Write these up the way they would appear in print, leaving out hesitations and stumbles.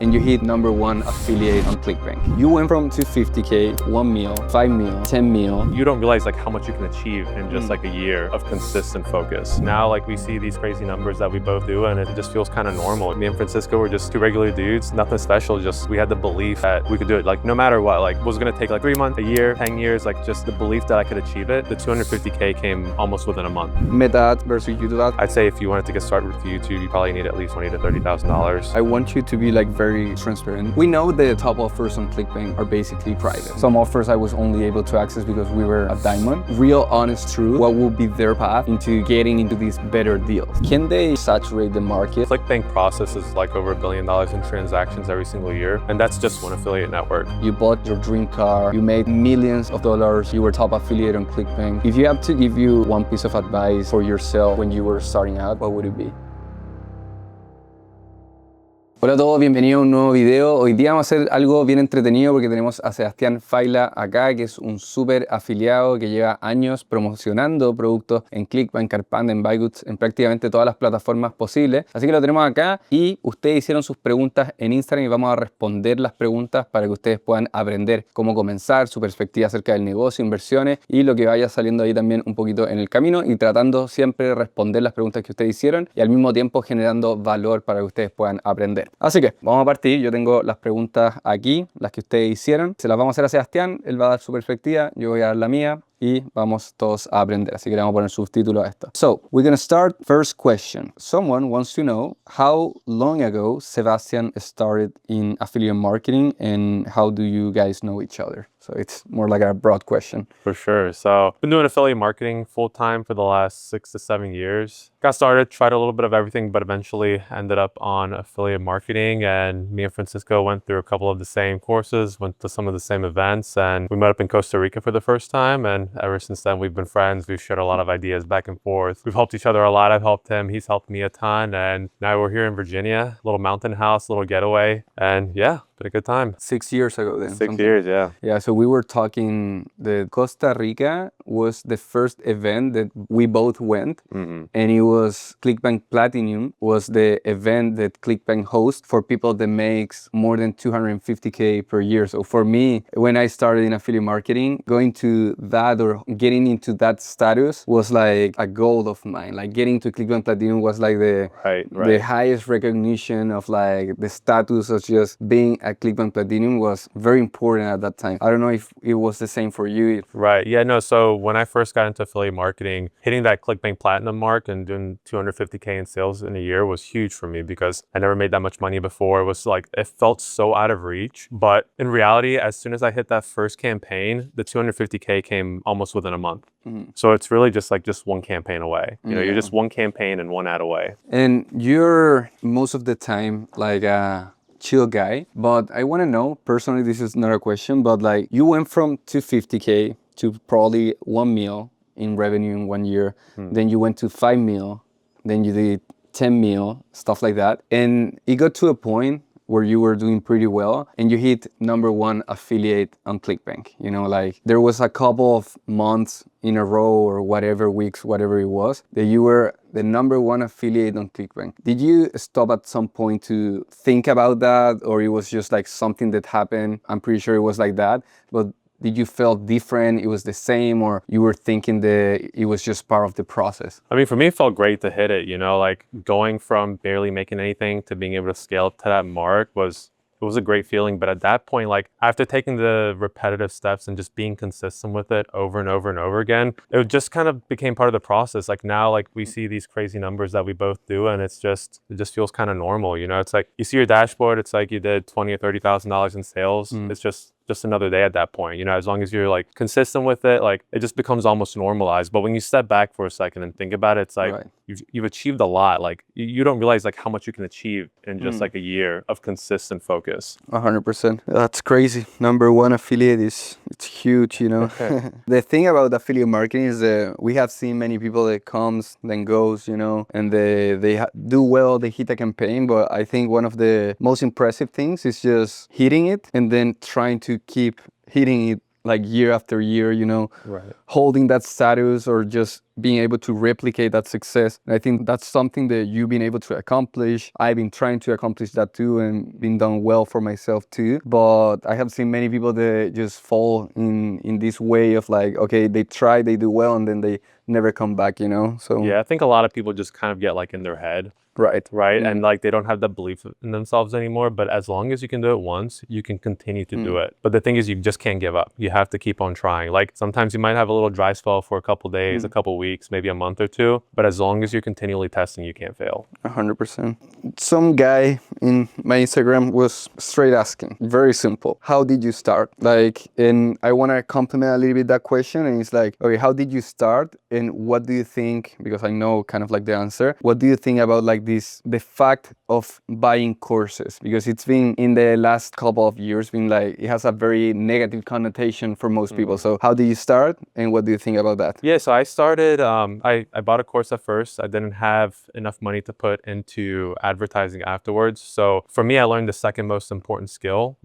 and you hit #1 affiliate on ClickBank. You went from 250K, 1 mil, 5 mil, 10 mil. You don't realize like how much you can achieve in just like a year of consistent focus. Now like we see these crazy numbers that we both do and it just feels kind of normal. Me and Francisco were just two regular dudes, nothing special, just we had the belief that we could do it like no matter what. Like was gonna take like 3 months, a year, 10 years, like just the belief that I could achieve it. The 250K came almost within a month. Meta versus YouTube. I'd say if you wanted to get started with YouTube, you probably need at least $20,000 to $30,000. I want you to be like very transparent. We know the top offers on ClickBank are basically private. Some offers I was only able to access because we were a diamond. Real, honest, true. What will be their path into getting into these better deals? Can they saturate the market? ClickBank processes like over $1 billion in transactions every single year, and that's just one affiliate network. You bought your dream car, you made millions of dollars, you were top affiliate on ClickBank. If you have to give you one piece of advice for yourself when you were starting out, what would it be? Hola a todos, bienvenidos a un nuevo video. Hoy día vamos a hacer algo bien entretenido porque tenemos a Sebastián Faila acá, que es un súper afiliado que lleva años promocionando productos en ClickBank, en Carpanda, en Buygoods, en prácticamente todas las plataformas posibles. Así que lo tenemos acá y ustedes hicieron sus preguntas en Instagram y vamos a responder las preguntas para que ustedes puedan aprender cómo comenzar, su perspectiva acerca del negocio, inversiones y lo que vaya saliendo ahí también un poquito en el camino y tratando siempre de responder las preguntas que ustedes hicieron y al mismo tiempo generando valor para que ustedes puedan aprender. Así que vamos a partir. Yo tengo las preguntas aquí, las que ustedes hicieron. Se las vamos a hacer a Sebastián, él va a dar su perspectiva, yo voy a dar la mía y vamos todos a aprender. Así que le vamos a poner subtítulos a esto. So, we're going to start. First question. Someone wants to know how long ago Sebastian started in affiliate marketing and how do you guys know each other? So it's more like a broad question. For sure. So I've been doing affiliate marketing full time for the last 6 to 7 years. Got started, tried a little bit of everything, but eventually ended up on affiliate marketing. And me and Francisco went through a couple of the same courses, went to some of the same events, and we met up in Costa Rica for the first time. And ever since then, we've been friends. We've shared a lot of ideas back and forth. We've helped each other a lot. I've helped him. He's helped me a ton. And now we're here in Virginia, little mountain house, little getaway. And yeah, been a good time. 6 years ago then. 6 years, yeah. Yeah, so we were talking that Costa Rica was the first event that we both went. Mm-hmm. And it was ClickBank Platinum was the event that ClickBank hosts for people that makes more than 250K per year. So for me, when I started in affiliate marketing, going to that or getting into that status was like a goal of mine. Like getting to ClickBank Platinum was like the highest recognition of like the status of just being at ClickBank Platinum was very important at that time. I don't know if it was the same for you. Right. Yeah, no. So when I first got into affiliate marketing, hitting that ClickBank Platinum mark and doing 250K in sales in a year was huge for me because I never made that much money before. It was like, it felt so out of reach. But in reality, as soon as I hit that first campaign, the 250K came almost within a month. Mm-hmm. So it's really just one campaign away. You know, you're just one campaign and one ad away. And you're most of the time like a chill guy, but I want to know personally, this is not a question, but like you went from 250K to probably 1 mil in revenue in 1 year. Then you went to 5 mil, then you did 10 mil, stuff like that. And it got to a point where you were doing pretty well and you hit #1 affiliate on ClickBank. You know, like there was a couple of months in a row or whatever, weeks, whatever it was, that you were the #1 affiliate on ClickBank. Did you stop at some point to think about that or it was just like something that happened? I'm pretty sure it was like that, but did you feel different? It was the same, or you were thinking that it was just part of the process? I mean, for me, it felt great to hit it, you know, like going from barely making anything to being able to scale up to that mark was a great feeling. But at that point, like after taking the repetitive steps and just being consistent with it over and over and over again, it just kind of became part of the process. Like now, like we see these crazy numbers that we both do and it just feels kind of normal. You know, it's like you see your dashboard, it's like you did $20,000 or $30,000 in sales. It's just another day at that point. You know, as long as you're like consistent with it, like it just becomes almost normalized. But when you step back for a second and think about it, it's like you've achieved a lot. Like you don't realize like how much you can achieve in just like a year of consistent focus. 100%. That's crazy. #1 affiliate it's huge, you know. The thing about affiliate marketing is that we have seen many people that comes, then goes, you know, and they do well, they hit a campaign. But I think one of the most impressive things is just hitting it and then trying to keep hitting it like year after year, you know, Right. holding that status or just being able to replicate that success. And I think that's something that you've been able to accomplish. I've been trying to accomplish that too and been done well for myself too. But I have seen many people that just fall in this way of like, okay, they try, they do well, and then they never come back, you know? So Yeah, I think a lot of people just kind of get like in their head, right. right? And like they don't have that belief in themselves anymore. But as long as you can do it once, you can continue to do it. But the thing is, you just can't give up. You have to keep on trying. Like sometimes you might have a little dry spell for a couple days, a couple weeks, maybe a month or two. But as long as you're continually testing, you can't fail. 100%. Some guy in my Instagram was straight asking, very simple. How did you start? Like, and I want to complement a little bit that question. And it's like, okay, how did you start? And what do you think? Because I know kind of like the answer. What do you think about like this, the fact of buying courses? Because it's been in the last couple of years, been like, it has a very negative connotation for most people. So how did you start? And what do you think about that? Yeah, so I started, I bought a course at first. I didn't have enough money to put into advertising afterwards. So for me, I learned the second most important skill,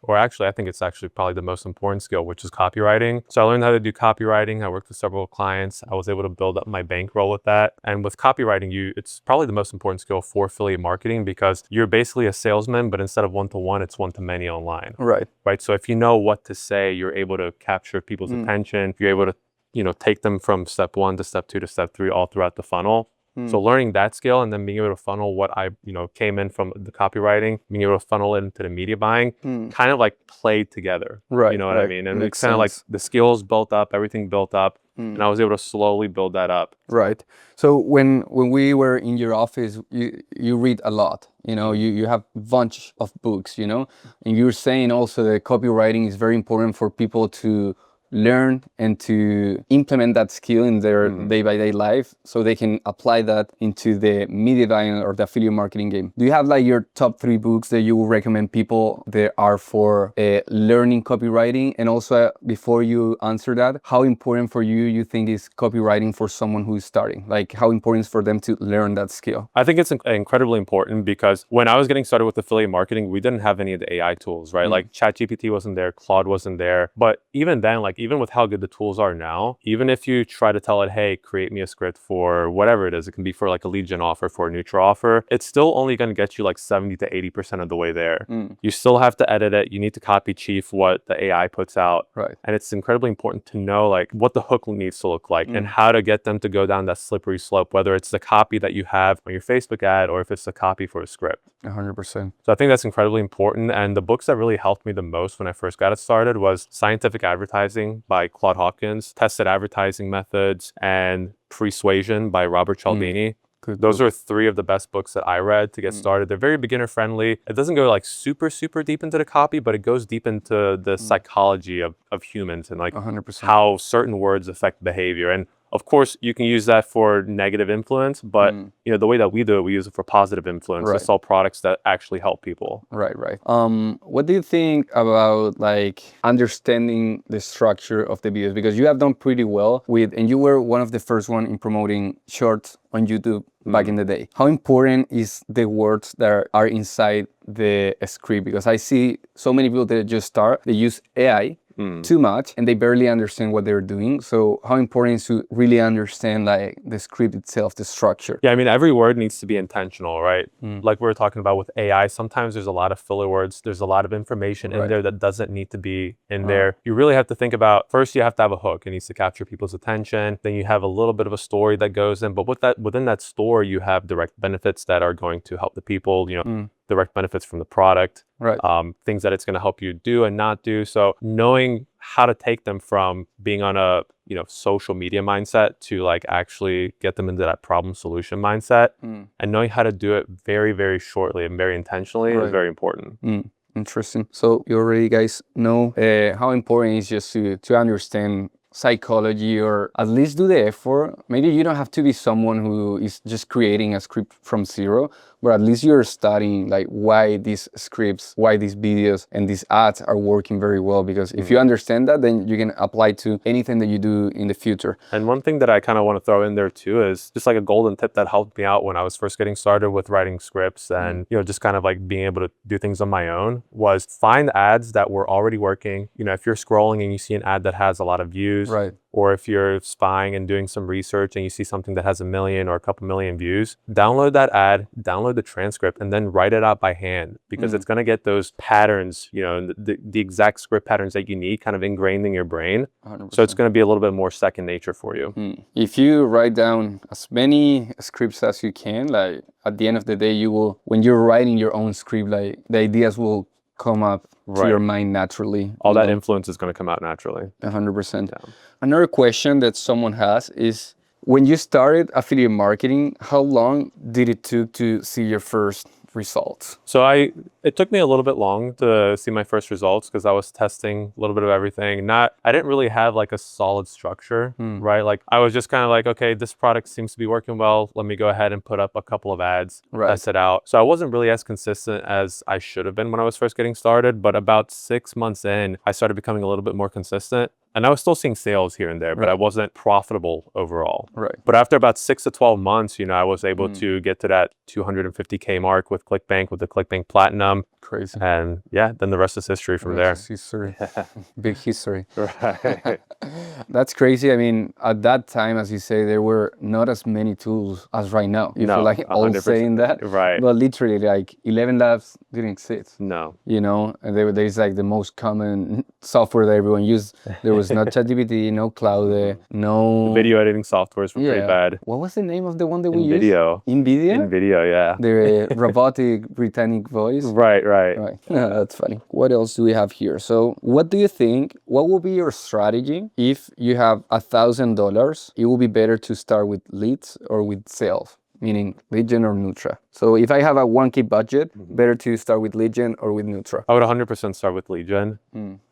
or actually, I think it's actually probably the most important skill, which is copywriting. So I learned how to do copywriting. I worked with several clients. I was able to build up my bankroll with that. And with copywriting, it's probably the most important skill for affiliate marketing because you're basically a salesman, but instead of one-to-one, it's one-to-many online. Right. Right. So if you know what to say, you're able to capture people's attention. You're able to take them from step 1 to step 2 to step 3 all throughout the funnel. So learning that skill and then being able to funnel what I, came in from the copywriting, being able to funnel it into the media buying, kind of like played together. Right. You know what I mean? And Makes it's kind of like sense. the skills built up, everything built up. And I was able to slowly build that up. Right. So when we were in your office, you read a lot. You know, you have a bunch of books, you know, and you're saying also that copywriting is very important for people to learn and to implement that skill in their day-by-day life so they can apply that into the media buying or the affiliate marketing game. Do you have like your top 3 books that you would recommend people that are for learning copywriting? And also before you answer that, how important for you think is copywriting for someone who is starting? Like how important is for them to learn that skill? I think it's incredibly important because when I was getting started with affiliate marketing, we didn't have any of the AI tools, right? Like ChatGPT wasn't there, Claude wasn't there. But even then, like even with how good the tools are now, even if you try to tell it, hey, create me a script for whatever it is, it can be for like a lead gen offer, for a neutral offer, it's still only going to get you like 70 to 80% of the way there. You still have to edit it. You need to copy chief what the AI puts out. Right. And it's incredibly important to know like what the hook needs to look like and how to get them to go down that slippery slope, whether it's the copy that you have on your Facebook ad or if it's the copy for a script. 100%. So I think that's incredibly important. And the books that really helped me the most when I first got it started was Scientific Advertising by Claude Hopkins, Tested Advertising Methods, and Persuasion by Robert Cialdini. Those are 3 of the best books that I read to get started. They're very beginner friendly. It doesn't go like super, super deep into the copy, but it goes deep into the psychology of humans and like 100%. how certain words affect behavior. And of course, you can use that for negative influence, but the way that we do it, we use it for positive influence to sell products that actually help people. Right. What do you think about like understanding the structure of the videos? Because you have done pretty well and you were one of the first one in promoting shorts on YouTube back in the day. How important is the words that are inside the script? Because I see so many people that just start, they use AI too much and they barely understand what they're doing. So how important is to really understand like the script itself, the structure? Yeah, I mean, every word needs to be intentional, right? Like we were talking about with AI, sometimes there's a lot of filler words. There's a lot of information in there that doesn't need to be in there. You really have to think about, first you have to have a hook. It needs to capture people's attention. Then you have a little bit of a story that goes in, but within that story, you have direct benefits that are going to help the people, direct benefits from the product, things that it's going to help you do and not do. So knowing how to take them from being on a social media mindset to like actually get them into that problem solution mindset and knowing how to do it very, very shortly and very intentionally is very important. Interesting. So you already guys know how important it is just to understand psychology or at least do the effort. Maybe you don't have to be someone who is just creating a script from zero, but at least you're studying like why these scripts, why these videos and these ads are working very well, because if you understand that, then you can apply to anything that you do in the future. And one thing that I kind of want to throw in there too is just like a golden tip that helped me out when I was first getting started with writing scripts and, you know, just kind of like being able to do things on my own, was find ads that were already working. You know, if you're scrolling and you see an ad that has a lot of views, Right. or if you're spying and doing some research and you see something that has 1 million or a couple million views, download that ad, download the transcript, and then write it out by hand, because it's going to get those patterns, you know, the exact script patterns that you need kind of ingrained in your brain. 100%. So it's going to be a little bit more second nature for you. If you write down as many scripts as you can, like at the end of the day, you will, when you're writing your own script, like the ideas will come up to your mind naturally. All that influence is going to come out naturally. 100%. Yeah. Another question that someone has is, when you started affiliate marketing, how long did it took to see your first results? So it took me a little bit long to see my first results, because I was testing a little bit of everything. I didn't really have like a solid structure, right? Like I was just kind of like, okay, this product seems to be working well. Let me go ahead and put up a couple of ads, test it out. So I wasn't really as consistent as I should have been when I was first getting started. But about 6 months in, I started becoming a little bit more consistent. And I was still seeing sales here and there, but I wasn't profitable overall. Right. But after about 6 to 12 months, you know, I was able to get to that 250K mark with ClickBank, with the ClickBank Platinum. Crazy. And yeah, then the rest is history from there. History. Big history. Right. That's crazy. I mean, at that time, as you say, there were not as many tools as right now. You feel like all 100%. saying that. Right. But literally, like 11 Labs didn't exist. No. You know, and there's like the most common software that everyone used. There was no ChatGPT, no Cloud, no... The video editing softwares were pretty bad. What was the name of the one that we used? Video. NVIDIA? Video, yeah. The robotic Britannic voice. Right. That's funny. What else do we have here? So what do you think, what will be your strategy if you have $1,000? It will be better to start with leads or with sales, meaning lead gen or Nutra. So if I have a 1K budget, better to start with lead gen or with Nutra? I would 100% start with lead gen,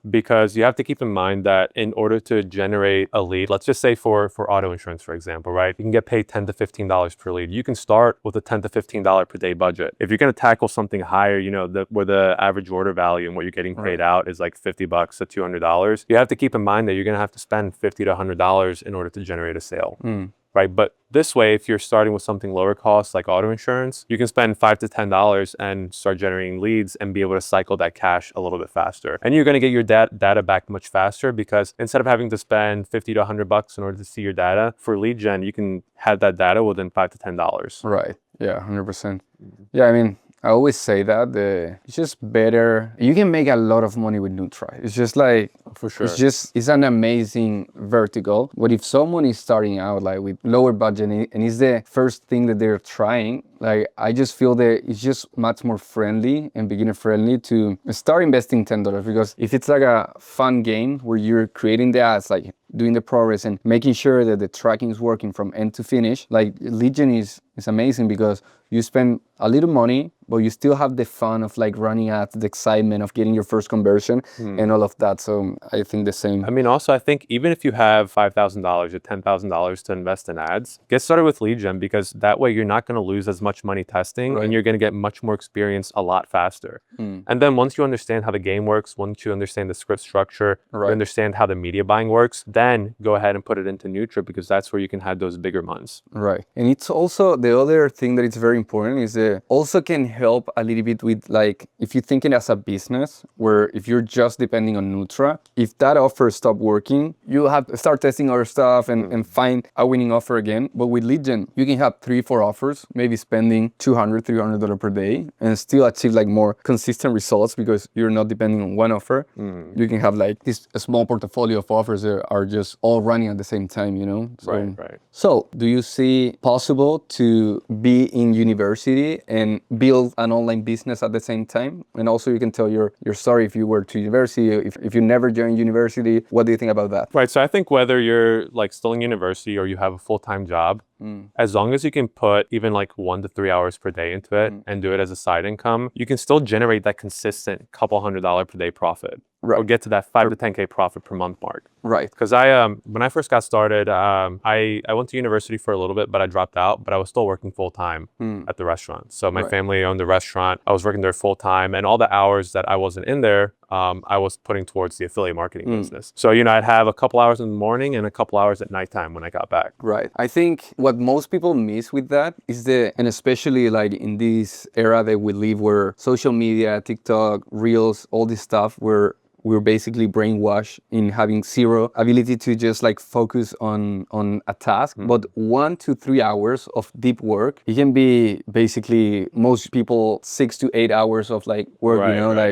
because you have to keep in mind that in order to generate a lead, let's just say for auto insurance, for example, right? You can get paid $10 to $15 per lead. You can start with a $10 to $15 per day budget. If you're going to tackle something higher, you know, where the average order value and what you're getting paid out is like $50 to $200, you have to keep in mind that you're going to have to spend $50 to $100 in order to generate a sale. Right? But this way, if you're starting with something lower cost like auto insurance, you can spend $5 to $10 and start generating leads and be able to cycle that cash a little bit faster. And you're going to get your data back much faster, because instead of having to spend $50 to $100 in order to see your data, for lead gen, you can have that data within $5 to $10. Right. Yeah, 100%. Yeah, I mean, I always say that it's just better. You can make a lot of money with Nutra. It's just like, for sure, it's an amazing vertical. But if someone is starting out like with lower budget and it's the first thing that they're trying, like I just feel that it's just much more friendly and beginner friendly to start investing $10, because if it's like a fun game where you're creating the ads, like doing the progress and making sure that the tracking is working from end to finish, like lead gen is amazing, because you spend a little money, but you still have the fun of like running ads, the excitement of getting your first conversion and all of that. So I think the same. I mean, also, I think even if you have $5,000 or $10,000 to invest in ads, get started with lead gen, because that way you're not going to lose as much money testing, and you're going to get much more experience a lot faster. And then once you understand how the game works, once you understand the script structure, you understand how the media buying works, then go ahead and put it into Nutra, because that's where you can have those bigger months. Right. And it's also the other thing that is very important is also can help a little bit with, like, if you're thinking as a business, where if you're just depending on Nutra, if that offer stopped working, you have to start testing other stuff and find a winning offer again. But with lead gen, you can have 3-4 offers, maybe spending $200, $300 per day, and still achieve like more consistent results, because you're not depending on one offer. You can have like this a small portfolio of offers that are just all running at the same time, you know? So, Right. So do you see possible to be in university and build an online business at the same time? And also you can tell your story if you were to university, if you never joined university, what do you think about that? Right. So I think whether you're like still in university or you have a full-time job, as long as you can put even like 1 to 3 hours per day into it and do it as a side income, you can still generate that consistent couple $100 per day profit. or get to that 5 to 10K profit per month mark. Right. Because when I first got started, I went to university for a little bit, but I dropped out. But I was still working full time at the restaurant. So my family owned the restaurant. I was working there full time, and all the hours that I wasn't in there, I was putting towards the affiliate marketing business. So I'd have a couple hours in the morning and a couple hours at nighttime when I got back. Right. I think what most people miss with that is and especially like in this era that we live, where social media, TikTok, Reels, all this stuff, where we're basically brainwashed in having zero ability to just like focus on a task. But 1 to 3 hours of deep work, it can be basically most people 6 to 8 hours of like work,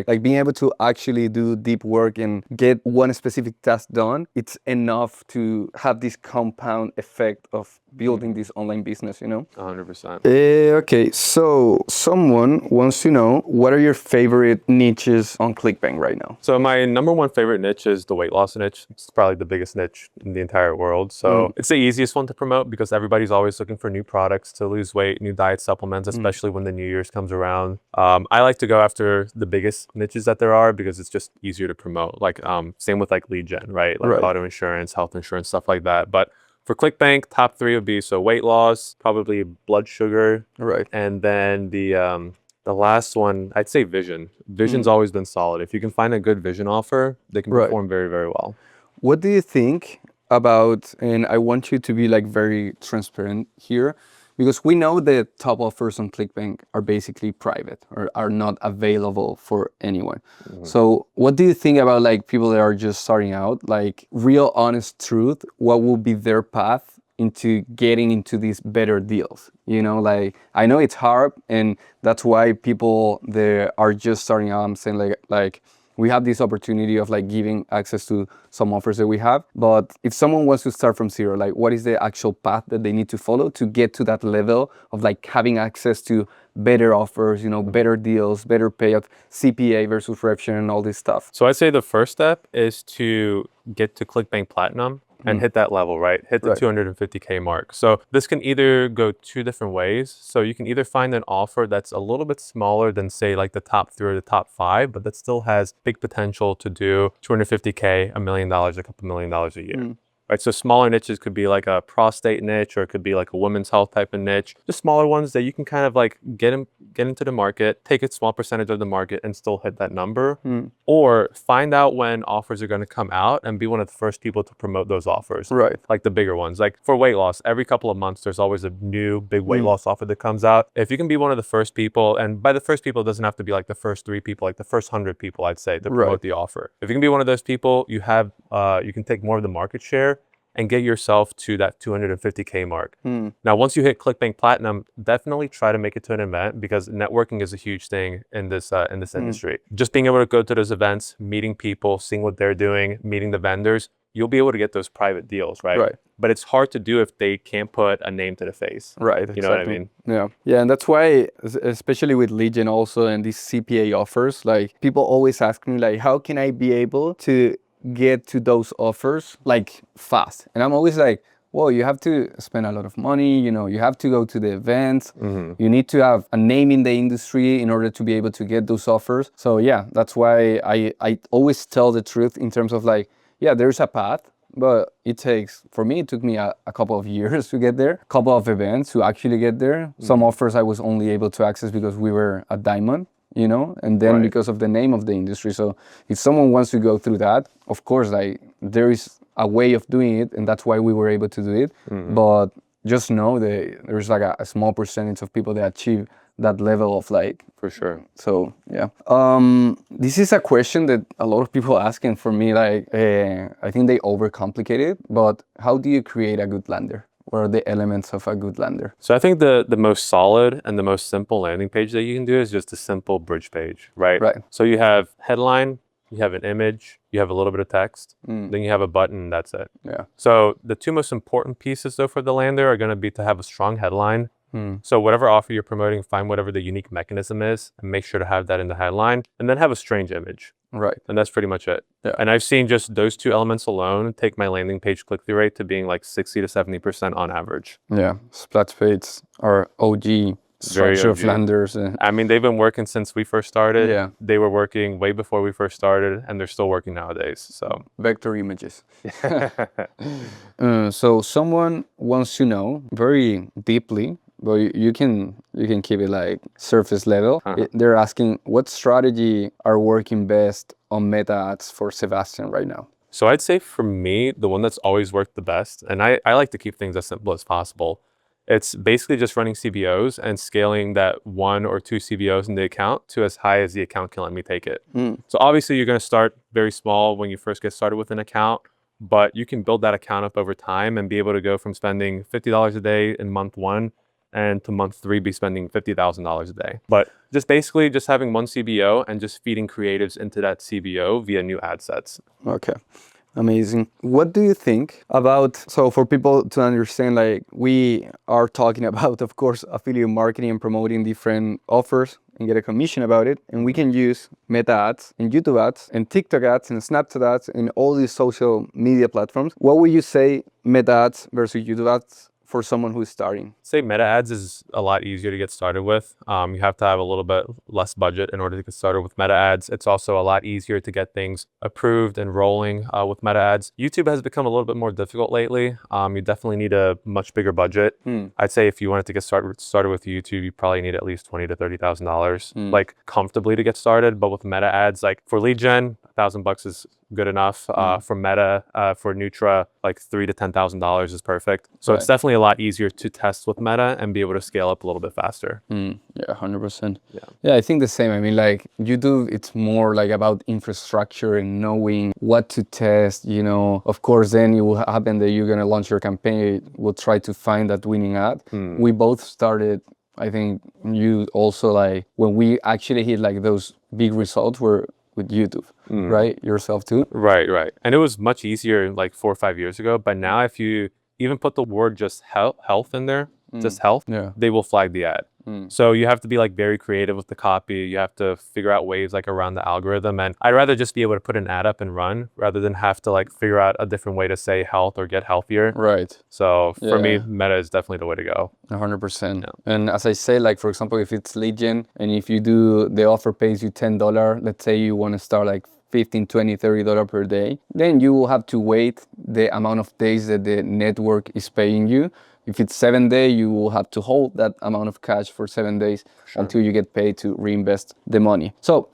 like being able to actually do deep work and get one specific task done. It's enough to have this compound effect of building this online business, 100%. Okay, so someone wants to know, what are your favorite niches on ClickBank right now? So my number one favorite niche is the weight loss niche. It's probably the biggest niche in the entire world. So it's the easiest one to promote because everybody's always looking for new products to lose weight, new diet supplements, especially when the New Year's comes around. I like to go after the biggest niches that there are because it's just easier to promote. Like same with like lead gen, right? Like auto insurance, health insurance, stuff like that. But for ClickBank, top 3 would be weight loss, probably blood sugar, and then the last one, I'd say vision. Vision's always been solid. If you can find a good vision offer, they can perform very, very well. What do you think about, and I want you to be like very transparent here, because we know the top offers on ClickBank are basically private or are not available for anyone. So what do you think about like people that are just starting out, like real honest truth, what will be their path into getting into these better deals? Like I know it's hard, and that's why people that are just starting out, I'm saying like we have this opportunity of like giving access to some offers that we have. But if someone wants to start from zero, like what is the actual path that they need to follow to get to that level of like having access to better offers, better deals, better payout, CPA versus rev share, and all this stuff? So I'd say the first step is to get to ClickBank Platinum and hit that level, right? Hit the 250K mark. So this can either go 2 different ways. So you can either find an offer that's a little bit smaller than say like the top 3 or the top 5, but that still has big potential to do 250K, $1 million, a couple $1 million a year. Right, so smaller niches could be like a prostate niche, or it could be like a women's health type of niche. Just smaller ones that you can kind of like get into the market, take a small percentage of the market and still hit that number. Or find out when offers are going to come out and be one of the first people to promote those offers. Right. Like the bigger ones. Like for weight loss, every couple of months, there's always a new big weight loss offer that comes out. If you can be one of the first people, and by the first people, it doesn't have to be like the first 3 people, like the first 100 people, I'd say, to promote the offer. If you can be one of those people, you can take more of the market share and get yourself to that 250K mark. Now, once you hit ClickBank Platinum, definitely try to make it to an event, because networking is a huge thing in this industry. Just being able to go to those events, meeting people, seeing what they're doing, meeting the vendors, you'll be able to get those private deals, right? But it's hard to do if they can't put a name to the face. Right. You know what I mean? Yeah, and that's why, especially with Legion also and these CPA offers, like people always ask me like, how can I be able to get to those offers like fast? And I'm always like, well, you have to spend a lot of money, you have to go to the events, you need to have a name in the industry in order to be able to get those offers. So yeah, that's why I always tell the truth in terms of like, yeah, there's a path, but it took me a couple of years to get there, a couple of events to actually get there. Some offers I was only able to access because we were a diamond, and then because of the name of the industry. So if someone wants to go through that, of course, there is a way of doing it, and that's why we were able to do it. But just know that there's like a small percentage of people that achieve that level of like. For sure. So yeah. This is a question that a lot of people ask, and for me, like, I think they overcomplicate it, but how do you create a good lander? What are the elements of a good lander? So I think the most solid and the most simple landing page that you can do is just a simple bridge page, right? So you have headline, you have an image, you have a little bit of text, then you have a button, and that's it. Yeah. So the 2 most important pieces though for the lander are going to be to have a strong headline. So whatever offer you're promoting, find whatever the unique mechanism is and make sure to have that in the headline, and then have a strange image. Right. And that's pretty much it. Yeah. And I've seen just those 2 elements alone take my landing page click-through rate to being like 60 to 70% on average. Yeah. Splash pages are OG Very Structure OG. Flanders. I mean, they've been working since we first started. Yeah. They were working way before we first started, and they're still working nowadays. So Vector images. So someone wants to know very deeply, but you can keep it like surface level. They're asking what strategy are working best on meta ads for Sebastian right now. So I'd say for me, the one that's always worked the best, and I like to keep things as simple as possible. It's basically just running CBOs and scaling that 1 or 2 CBOs in the account to as high as the account can let me take it. So obviously you're going to start very small when you first get started with an account, but you can build that account up over time and be able to go from spending $50 a day in month 1 and to month 3 be spending $50,000 a day. But just basically just having 1 CBO and just feeding creatives into that CBO via new ad sets. Okay. Amazing. What do you think about, so for people to understand, like we are talking about, of course, affiliate marketing and promoting different offers and get a commission about it. And we can use meta ads and YouTube ads and TikTok ads and Snapchat ads and all these social media platforms. What would you say meta ads versus YouTube ads for someone who's starting? Say meta ads is a lot easier to get started with. You have to have a little bit less budget in order to get started with meta ads. It's also a lot easier to get things approved and rolling with meta ads. YouTube has become a little bit more difficult lately. You definitely need a much bigger budget. I'd say if you wanted to get started with YouTube, you probably need at least $20,000 to $30,000, like comfortably to get started. But with meta ads, like for lead gen, $1,000 is good enough. For Meta, for Nutra, like $3,000 to $10,000 is perfect. So it's definitely a lot easier to test with Meta and be able to scale up a little bit faster. Yeah, 100%. Yeah, I think the same. I mean, like YouTube, it's more like about infrastructure and knowing what to test, you know. Of course, then it will happen that you're going to launch your campaign. We'll try to find that winning ad. We both started, I think you also, like when we actually hit like those big results were with YouTube, right? Yourself too? Right. And it was much easier like 4 or 5 years ago. But now if you even put the word just health in there, just health, they will flag the ad. So you have to be like very creative with the copy. You have to figure out ways like around the algorithm. And I'd rather just be able to put an ad up and run rather than have to like figure out a different way to say health or get healthier. Right. So for me, Meta is definitely the way to go. 100%. And as I say, like for example, if it's lead gen and if you do, the offer pays you $10, let's say you want to start like $15, $20, $30 per day, then you will have to wait the amount of days that the network is paying you. If it's 7 days, you will have to hold that amount of cash for 7 days until you get paid to reinvest the money. So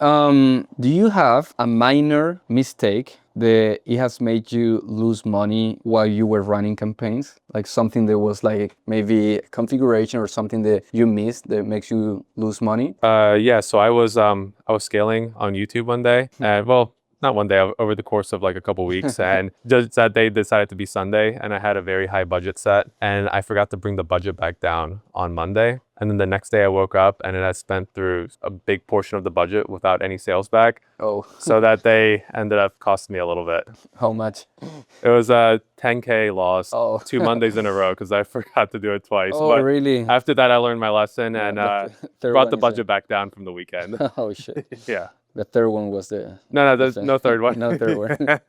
do you have a minor mistake that it has made you lose money while you were running campaigns? Like something that was like maybe configuration or something that you missed that makes you lose money? Yeah, so I was scaling on YouTube one day, and well, not one day, over the course of like a couple weeks, and just that day decided to be Sunday, and I had a very high budget set, and I forgot to bring the budget back down on Monday. And then the next day I woke up and it had spent through a big portion of the budget without any sales back. So that day ended up costing me a little bit. How much? It was a 10K loss 2 Mondays in a row because I forgot to do it twice. But really? after that, I learned my lesson and brought the budget back down from the weekend. Oh, shit. Yeah. The third one was the... No, there's no third one. No third one.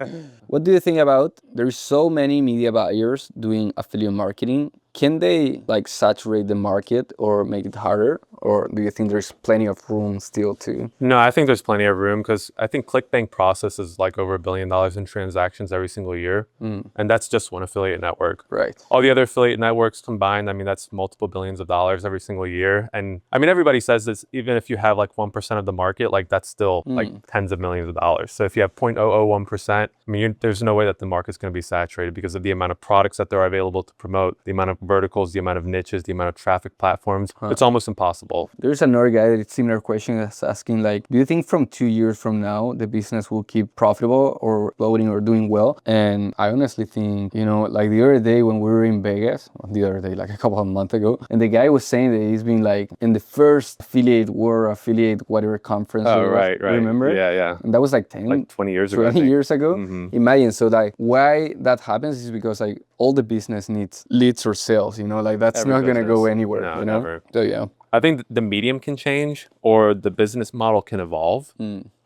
What do you think about, there's so many media buyers doing affiliate marketing. Can they like saturate the market or make it harder? Or do you think there's plenty of room still to? No, I think there's plenty of room because I think ClickBank processes like over $1 billion in transactions every single year. And that's just one affiliate network. Right. All the other affiliate networks combined, I mean, that's multiple billions of dollars every single year. And I mean, everybody says this, even if you have like 1% of the market, like that's still like tens of millions of dollars. So if you have 0.001%, I mean, there's no way that the market's going to be saturated because of the amount of products that are available to promote, the amount of verticals, the amount of niches, the amount of traffic platforms. It's almost impossible. There's another guy that similar question that's asking like, do you think from 2 years from now, the business will keep profitable or loading or doing well? And I honestly think, you know, like the other day when we were in Vegas, like a couple of months ago, and the guy was saying that he's been like in the first affiliate whatever conference. Oh, right. Remember? Yeah. And that was like 20 years ago. 20 years ago. Imagine. So like why that happens is because like all the business needs leads or sales, you know, like that's not going to go anywhere. No, you know? never. So yeah. I think the medium can change or the business model can evolve,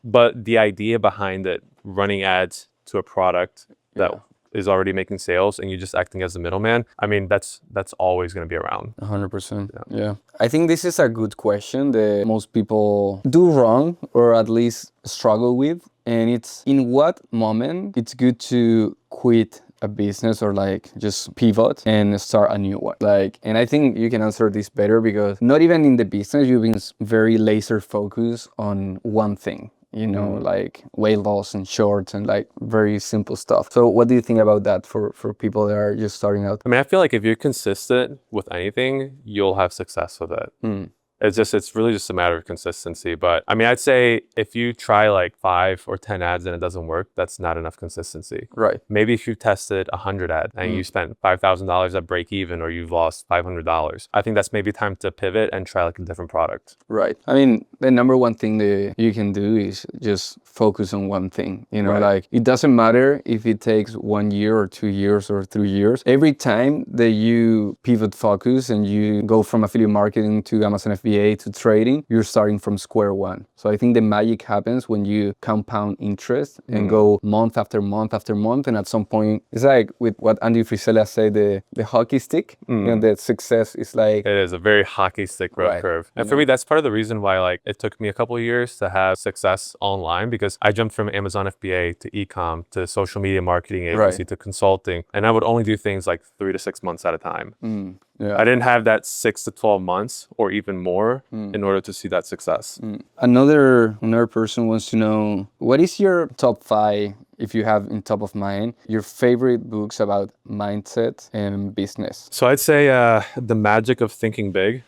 but the idea behind it, running ads to a product that is already making sales and you're just acting as the middleman, I mean, that's always going to be around. 100%. Yeah. I think this is a good question that most people do wrong or at least struggle with. And it's in what moment it's good to quit a business or like just pivot and start a new one. Like, and I think you can answer this better because not even in the business, you've been very laser focused on one thing. You know, like weight loss and shorts and like very simple stuff. So what do you think about that for people that are just starting out? I mean, I feel like if you're consistent with anything, you'll have success with it. It's really just a matter of consistency. But I mean, I'd say if you try like 5 or 10 ads and it doesn't work, that's not enough consistency. Right. Maybe if you tested 100 ads and you spent $5,000 at break even or you've lost $500, I think that's maybe time to pivot and try like a different product. Right. I mean, the number one thing that you can do is just focus on one thing. You know, like it doesn't matter if it takes 1 year or 2 years or 3 years. Every time that you pivot focus and you go from affiliate marketing to Amazon FBA to trading, you're starting from square one. So I think the magic happens when you compound interest and go month after month after month. And at some point, it's like with what Andy Frisella said, the hockey stick, you know, that success is like... It is a very hockey stick growth curve. And for me, that's part of the reason why like it took me a couple of years to have success online, because I jumped from Amazon FBA to e-com to social media marketing agency to consulting. And I would only do things like 3 to 6 months at a time. I didn't have that 6 to 12 months or even more in order to see that success. Another person wants to know, what is your top 5, if you have in top of mind, your favorite books about mindset and business? So I'd say The Magic of Thinking Big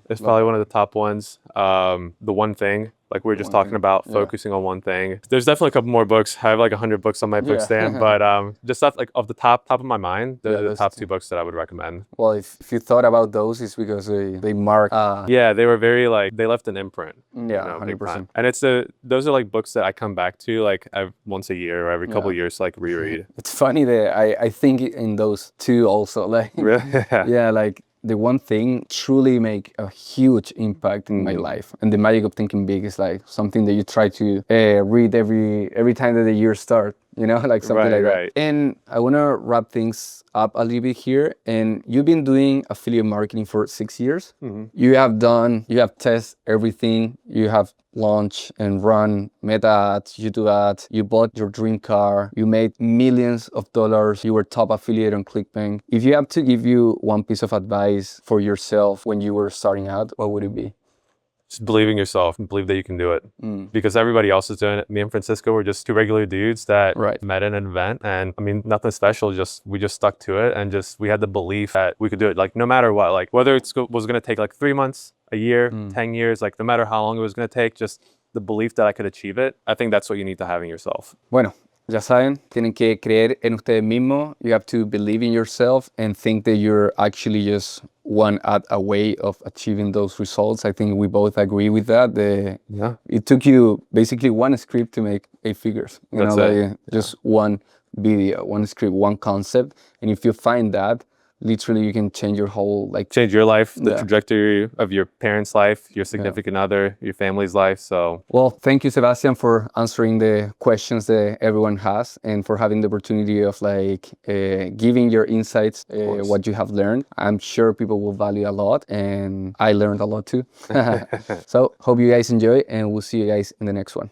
is probably one of the top ones. The One Thing, like we were just talking about, focusing on one thing. There's definitely a couple more books. I have like 100 books on my bookstand, but just stuff like off the top of my mind, the top 2 books that I would recommend. Well, if you thought about those, it's because they mark... yeah, they were very like, they left an imprint. Yeah, you know, 100%. And those are like books that I come back to like once a year or every couple of years to like reread. It's funny that I think in those 2 also, like... Really? Yeah, like... The One Thing truly make a huge impact in my life. And The Magic of Thinking Big is like something that you try to read every time that the year starts, you know, like something like that. And I want to wrap things up a little bit here. And you've been doing affiliate marketing for 6 years. You have tested everything. You have launched and run Meta ads, YouTube ads. You bought your dream car. You made millions of dollars. You were top affiliate on ClickBank. If you have to give you one piece of advice for yourself when you were starting out, what would it be? Just believe in yourself and believe that you can do it. Because everybody else is doing it. Me and Francisco were just 2 regular dudes that met at an event, and I mean, nothing special, we just stuck to it, and we had the belief that we could do it, like no matter what, like whether it was going to take like 3 months, a year, 10 years, like no matter how long it was going to take, just the belief that I could achieve it. I think that's what you need to have in yourself. Bueno, ya saben, tienen que creer en ustedes mismos. You have to believe in yourself and think that you're actually just one ad away of achieving those results. I think we both agree with that. It took you basically one script to make 8 figures. You know, like just one video, one script, one concept. And if you find that, literally you can change your whole change your life, the trajectory of your parents' life, your significant other, your family's life. So well, thank you, Sebastian, for answering the questions that everyone has and for having the opportunity of giving your insights, what you have learned. I'm sure people will value a lot, and I learned a lot too. So hope you guys enjoy, and we'll see you guys in the next one.